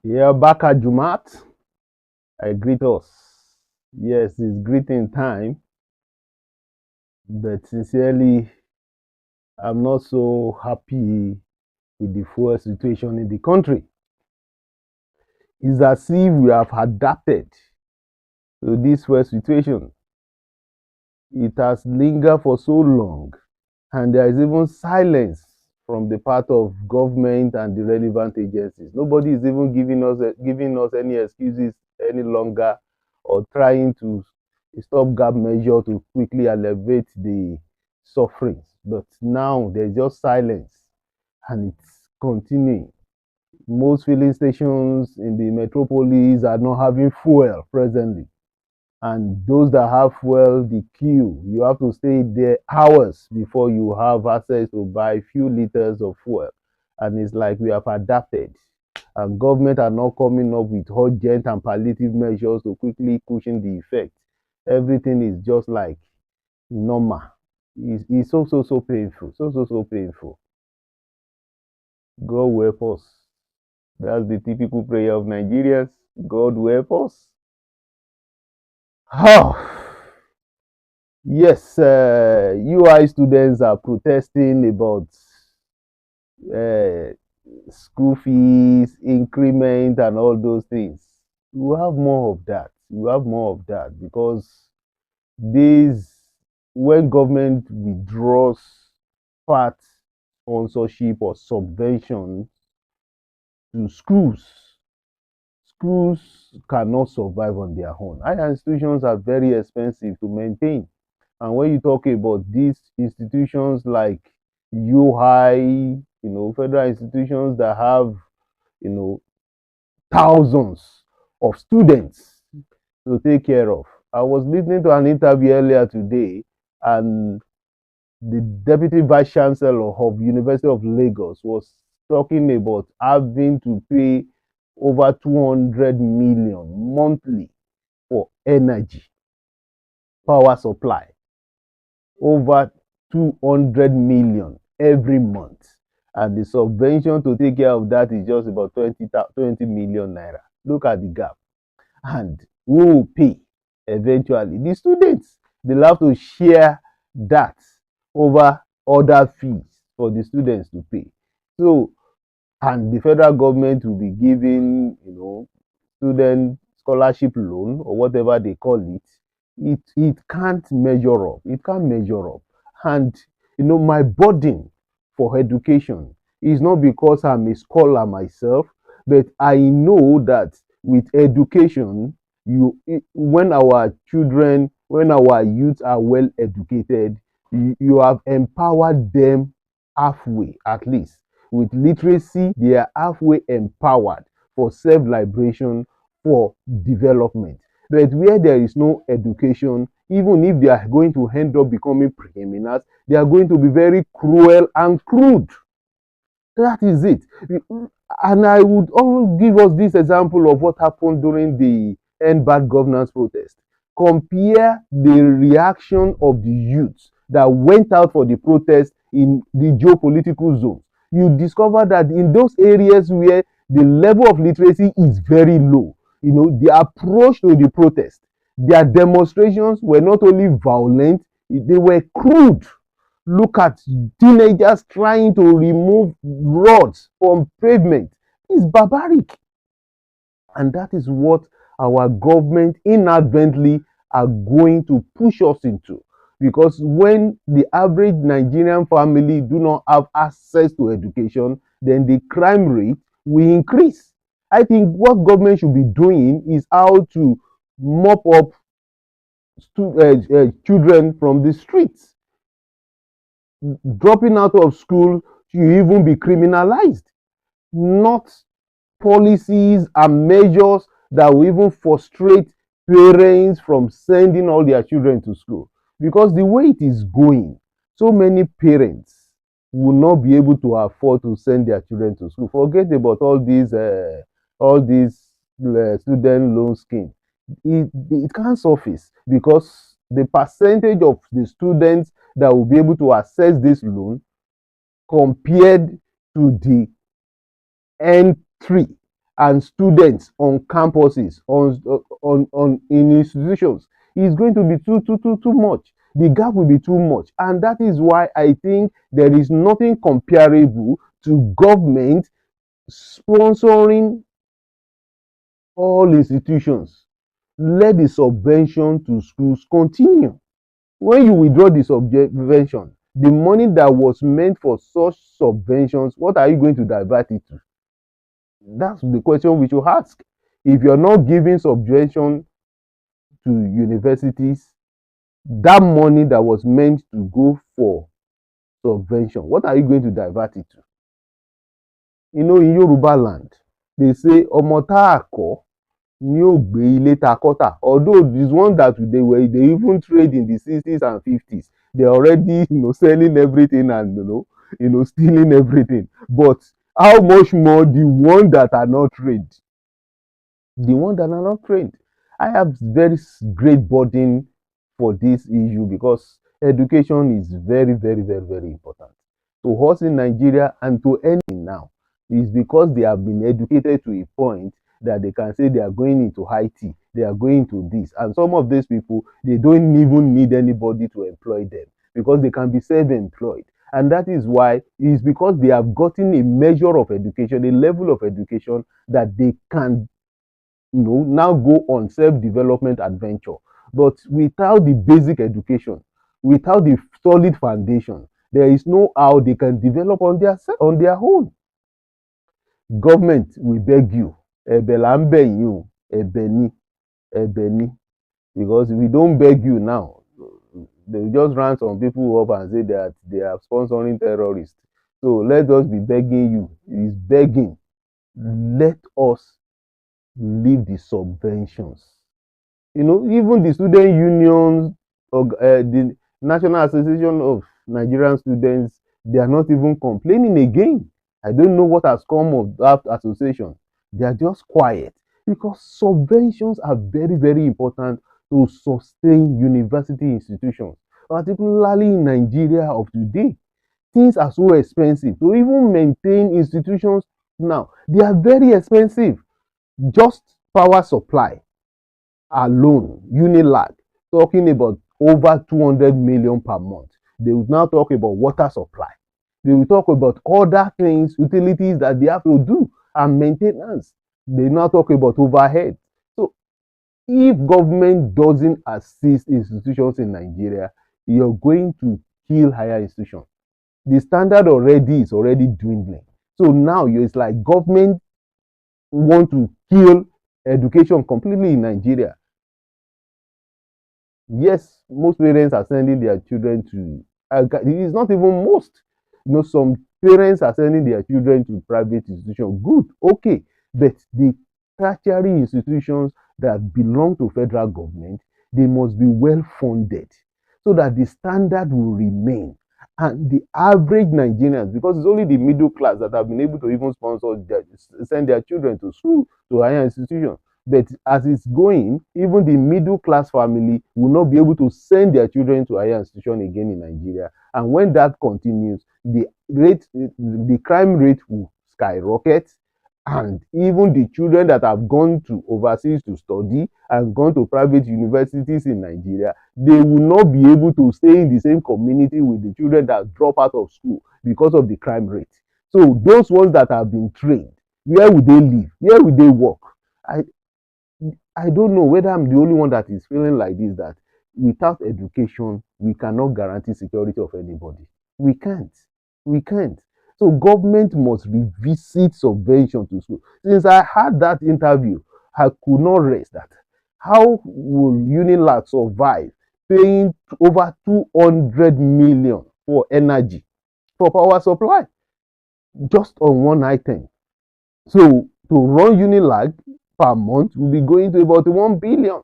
Yeah, Baka Jumat, I greet us. Yes, it's greeting time, but sincerely, I'm not so happy with the fuel situation in the country. It's as if we have adapted to this fuel situation. It has lingered for so long, and there is even silence from the part of government and the relevant agencies. Nobody is even giving us any excuses any longer or trying to stopgap measure to quickly elevate the sufferings. But now there's just silence and it's continuing. Most filling stations in the metropolis are not having fuel presently, and those that have fuel, the queue, you have to stay there hours before you have access to buy few liters of fuel. And it's like we have adapted, and government are not coming up with urgent and palliative measures to quickly cushion the effect. Everything is just like normal. It's so painful, so painful. God will help us. That's the typical prayer of Nigerians. God will help us. Oh, yes, UI students are protesting about uh, school fees, increment, and all those things. We have more of that. We have more of that because these, when government withdraws part sponsorship or subvention to schools, schools cannot survive on their own. Higher institutions are very expensive to maintain. And when you talk about these institutions like UI, federal institutions that have, you know, thousands of students to take care of. I was listening to an interview earlier today, and the deputy vice chancellor of University of Lagos was talking about having to pay over 200 million monthly for energy power supply, over 200 million every month, and the subvention to take care of that is just about 20 million naira. Look at the gap. And who will pay eventually? The students. They'll have to share that over other fees for the students to pay. So, and the federal government will be giving, student scholarship loan or whatever they call it. It can't measure up. It can't measure up. And my burden for education is not because I'm a scholar myself, but I know that with education, when our children, when our youth are well educated, you have empowered them halfway at least. With literacy, they are halfway empowered for self-liberation, for development. But where there is no education, even if they are going to end up becoming criminals, they are going to be very cruel and crude. That is it. And I would always give us this example of what happened during the End Bad Governance protest. Compare the reaction of the youths that went out for the protest in the geopolitical zones. You discover that in those areas where the level of literacy is very low, the approach to the protest, their demonstrations were not only violent, they were crude. Look at teenagers trying to remove rods from pavement. It's barbaric. And that is what our government inadvertently are going to push us into. Because when the average Nigerian family do not have access to education, then the crime rate will increase. I think what government should be doing is how to mop up children from the streets. Dropping out of school should even be criminalized, not policies and measures that will even frustrate parents from sending all their children to school. Because the way it is going, so many parents will not be able to afford to send their children to school. Forget about all these student loan scheme. It can't surface because the percentage of the students that will be able to access this loan compared to the entry and students on campuses, on in institutions, is going to be too much. The gap will be too much, and that is why I think there is nothing comparable to government sponsoring all institutions. Let the subvention to schools continue. When you withdraw the subvention, the money that was meant for such subventions, what are you going to divert it to? That's the question we should ask. If you're not giving subvention to universities, that money that was meant to go for subvention, what are you going to divert it to? You know, in Yoruba land, they say, Ọmọ tá a kọ́ ni yóò gbé ilé ta kọ́tà. Although this one that they even trade in the 60s and 50s, they're already, selling everything and, stealing everything. But how much more the one that are not trained? The one that are not trained. I have very great burden for this issue because education is very, very, very, very important to us in Nigeria and to any now. It's because they have been educated to a point that they can say they are going into IT, they are going to this. And some of these people, they don't even need anybody to employ them because they can be self-employed. And that is why it's because they have gotten a measure of education, a level of education that they can, now go on self-development adventure. But without the basic education, without the solid foundation, there is no how they can develop on their own. Government, we beg you, ẹ̀bẹ̀ là ń bẹ̀ yín o, ẹ̀bẹ̀ ni, because if we don't beg you now, they just round some people up and say that they are sponsoring terrorists. So let us be begging you, is begging, let us leave the subventions. Even the student unions, the National Association of Nigerian Students, they are not even complaining again. I don't know what has come of that association. They are just quiet because subventions are very, very important to sustain university institutions, particularly in Nigeria of today. Things are so expensive. To even maintain institutions now, they are very expensive. Just power supply alone, Unilag, talking about over 200 million per month. They will now talk about water supply. They will talk about other things, utilities that they have to do and maintenance. They now talk about overhead. So if government doesn't assist institutions in Nigeria, you're going to kill higher institutions. The standard already is already dwindling. So now it's like government want to kill education completely in Nigeria. Yes, most parents are sending their children to, it is not even most. Some parents are sending their children to private institutions. Good, okay. But the tertiary institutions that belong to federal government, they must be well funded so that the standard will remain. And the average Nigerians, because it's only the middle class that have been able to even send their children to school, to higher institutions. But as it's going, even the middle class family will not be able to send their children to higher institution again in Nigeria. And when that continues, the crime rate will skyrocket. And even the children that have gone to overseas to study and gone to private universities in Nigeria, they will not be able to stay in the same community with the children that drop out of school because of the crime rate. So those ones that have been trained, where will they live? Where will they work? I don't know whether I'm the only one that is feeling like this, that without education, we cannot guarantee security of anybody. We can't. So government must revisit subvention to school. Since I had that interview, I could not rest that. How will Unilag survive paying over 200 million for energy, for power supply, just on one item? So to run Unilag per month will be going to about 1 billion.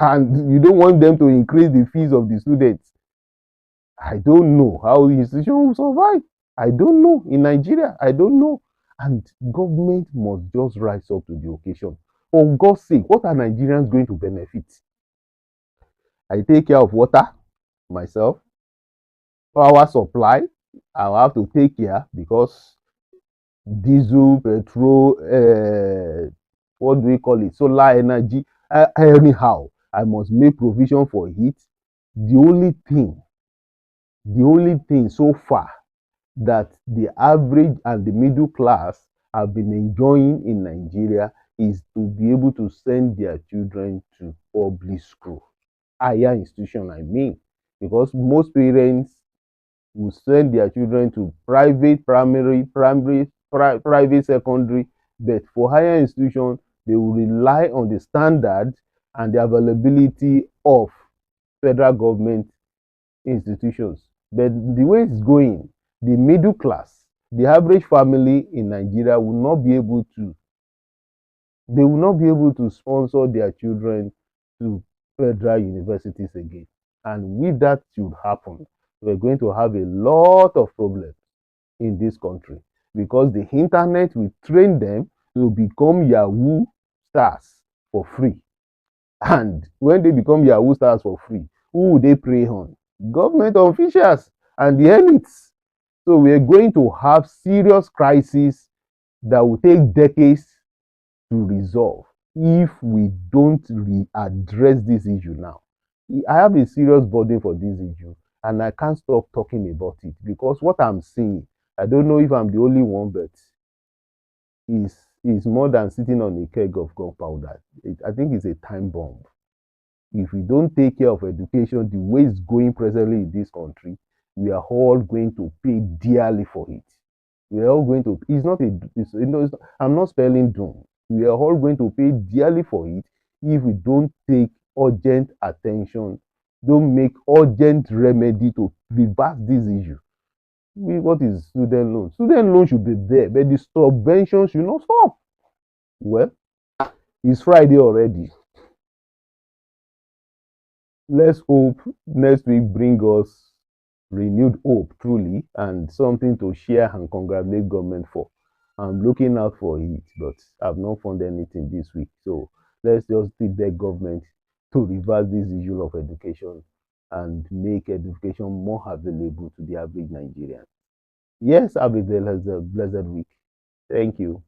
And you don't want them to increase the fees of the students. I don't know how the institution will survive. I don't know. In Nigeria, I don't know. And government must just rise up to the occasion. For God's sake, what are Nigerians going to benefit? I take care of water myself. Power supply, I'll have to take care because diesel, petrol, what do we call it, solar energy. Anyhow, I must make provision for it. The only thing, the only thing so far that the average and the middle class have been enjoying in Nigeria is to be able to send their children to public school, higher institution, I mean, because most parents will send their children to private private secondary, but for higher institution, they will rely on the standard and the availability of federal government institutions. But the way it's going, the middle class, the average family in Nigeria will not be able to, they will not be able to sponsor their children to federal universities again. And if that should happen, we're going to have a lot of problems in this country because the internet will train them to become Yahoo stars for free. And when they become Yahoo stars for free, who will they prey on? Government officials and the elites. So we're going to have serious crises that will take decades to resolve if we don't address this issue now. I have a serious burden for this issue and I can't stop talking about it because what I'm seeing, I don't know if I'm the only one, but is more than sitting on a keg of gunpowder. I think it's a time bomb. If we don't take care of education the way it's going presently in this country, we are all going to pay dearly for it. We are all going to, it's not a, it's, I'm not spelling doom. We are all going to pay dearly for it if we don't take urgent attention, don't make urgent remedy to reverse this issue. What is student loan? Student loan should be there, but the subvention should not stop. Well, it's Friday already. Let's hope next week bring us renewed hope truly and something to share and congratulate government for. I'm looking out for it, but I've not found anything this week. So let's just beg government to reverse this issue of education and make education more available to the average Nigerian. Yes, have a blessed week. Thank you.